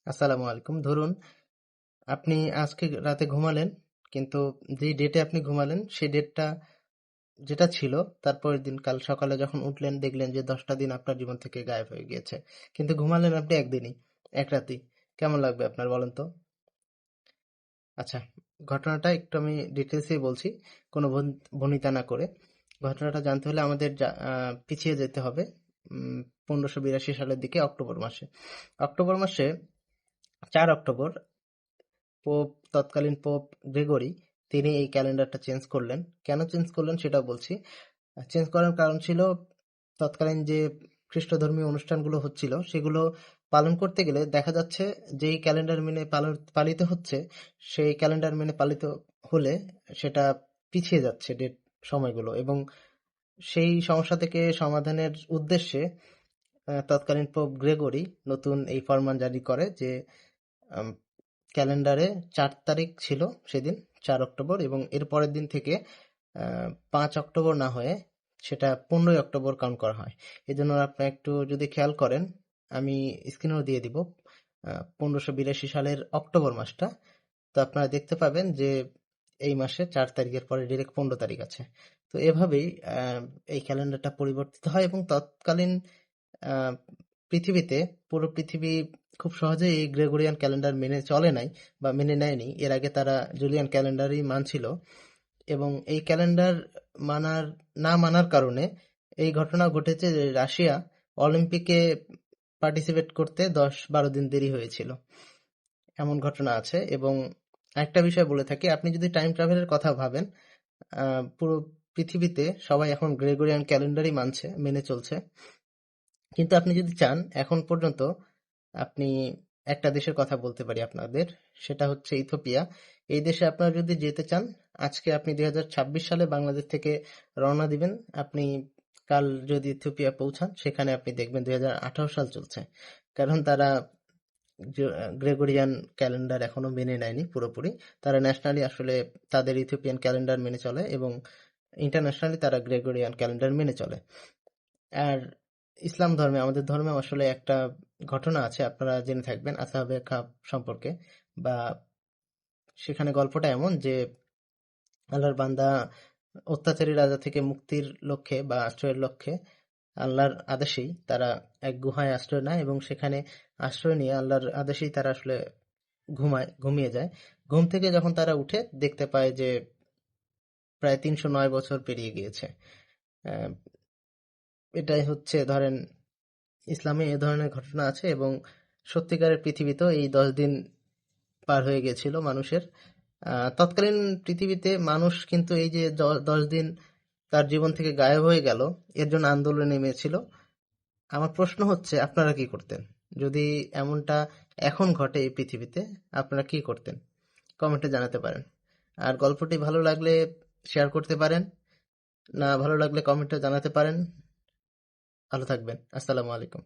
আসসালামু আলাইকুম। ধরুন আপনি আজকে রাতে ঘুমালেন, কিন্তু যেই ডেটে আপনি ঘুমালেন সেই ডেটটা যেটা ছিল, তারপরের দিন কাল সকালে যখন উঠলেন দেখলেন যে 10টা দিন আপনার জীবন থেকে গায়েব হয়ে গিয়েছে। কিন্তু ঘুমালেন আপনি একদিনই, এক রাতেই। কেমন লাগবে আপনার বলেন তো? আচ্ছা, ঘটনাটা একটু আমি ডিটেলসেই বলছি, কোনো ভনিতা না করে। ঘটনাটা জানতে হলে আমাদের পিছিয়ে যেতে হবে 1582 সালের দিকে, অক্টোবর মাসে। অক্টোবর মাসে 4 অক্টোবর তৎকালীন পোপ গ্রেগরি তিনি এই ক্যালেন্ডারটা চেঞ্জ করলেন। কেন চেঞ্জ করলেন সেটাও বলছি। চেঞ্জ করার কারণ ছিল, তৎকালীন যে খ্রিস্টধর্মীয় অনুষ্ঠানগুলো হচ্ছিল সেগুলো পালন করতে গেলে দেখা যাচ্ছে যেই ক্যালেন্ডার মেনে পালিত হচ্ছে, সেই ক্যালেন্ডার মেনে পালিত হলে সেটা পিছিয়ে যাচ্ছে ডেট, সময়গুলো। এবং সেই সমস্যা থেকে সমাধানের উদ্দেশ্যে তৎকালীন পোপ গ্রেগরি নতুন এই ফরমান জারি করে যে আম, ক্যালেন্ডারে 4 তারিখ ছিল সেদিন, 4 অক্টোবর, এবং এর পরের দিন থেকে 5 অক্টোবর না হয়ে সেটা 15ই অক্টোবর কাউন্ট করা হয়। এই জন্য আপনি একটু যদি খেয়াল করেন, আমি স্ক্রিনেও দিয়ে দিব 1582 সালের অক্টোবর মাসটা, তো আপনারা দেখতে পাবেন যে এই মাসে 4 তারিখের পরে ডিরেক্ট 15 তারিখ আছে। তো এভাবেই এই ক্যালেন্ডারটা পরিবর্তিত হয়, এবং তৎকালীন আহ, পৃথিবীতে, পুরো পৃথিবী খুব সহজে এই গ্রেগরিয়ান ক্যালেন্ডার মেনে চলে নাই বা মেনে নেয়নি। এর আগে তারা জুলিয়ান ক্যালেন্ডারই মানছিল, এবং এই ক্যালেন্ডার না মানার কারণে এই ঘটনা ঘটেছে যে রাশিয়া অলিম্পিকে পার্টিসিপেট করতে 10-12 দিন দেরি হয়েছিল, এমন ঘটনা আছে। এবং একটা বিষয় বলে থাকি, আপনি যদি টাইম ট্রাভেলের কথা ভাবেন, পুরো পৃথিবীতে সবাই এখন গ্রেগরিয়ান ক্যালেন্ডারই মেনে চলছে। কিন্তু আপনি যদি চান, এখন পর্যন্ত আপনি একটা দেশের কথা বলতে পারি আপনাদের, সেটা হচ্ছে ইথিওপিয়া। এই দেশে আপনারা যদি যেতে চান, আজকে আপনি 2026 সালে বাংলাদেশ থেকে রওনা দিবেন, আপনি কাল যদি ইথিওপিয়া পৌঁছান, সেখানে আপনি দেখবেন 2028 সাল চলছে। কারণ তারা গ্রেগরিয়ান ক্যালেন্ডার এখনো মেনে নেয়নি পুরোপুরি। তারা ন্যাশনালি আসলে তাদের ইথিওপিয়ান ক্যালেন্ডার মেনে চলে, এবং ইন্টারন্যাশনালি তারা গ্রেগরিয়ান ক্যালেন্ডার মেনে চলে। আর ইসলাম ধর্মে, আমাদের ধর্মে আসলে একটা ঘটনা আছে, আপনারা জেনে থাকবেন, আসহাবে কাহফ সম্পর্কে। বা সেখানে গল্পটা এমন যে আল্লাহর বান্দা অত্যাচারী রাজা থেকে মুক্তির লক্ষ্যে বা আশ্রয়ের লক্ষ্যে আল্লাহর আদেশেই তারা এক গুহায় আশ্রয় নেয়, এবং সেখানে আশ্রয় নিয়ে আল্লাহর আদেশেই তারা আসলে ঘুমিয়ে যায়। ঘুম থেকে যখন তারা উঠে দেখতে পায় যে প্রায় 309 বছর পেরিয়ে গিয়েছে। আহ, এটাই হচ্ছে, ধরেন, ইসলামে এ ধরনের ঘটনা আছে। এবং সত্যিকারের পৃথিবীতেও এই 10 দিন পার হয়ে গেছিল মানুষের। তৎকালীন পৃথিবীতে মানুষ কিন্তু এই যে 10 দিন তার জীবন থেকে গায়েব হয়ে গেল, এর জন্য আন্দোলনে নেমেছিল। আমার প্রশ্ন হচ্ছে, আপনারা কি করতেন যদি এমনটা এখন ঘটে এই পৃথিবীতে? আপনারা কি করতেন? কমেন্টে জানাতে পারেন। আর গল্পটি ভালো লাগলে শেয়ার করতে পারেন, না ভালো লাগলে কমেন্টে জানাতে পারেন। ভালো থাকবেন। আসসালামু আলাইকুম।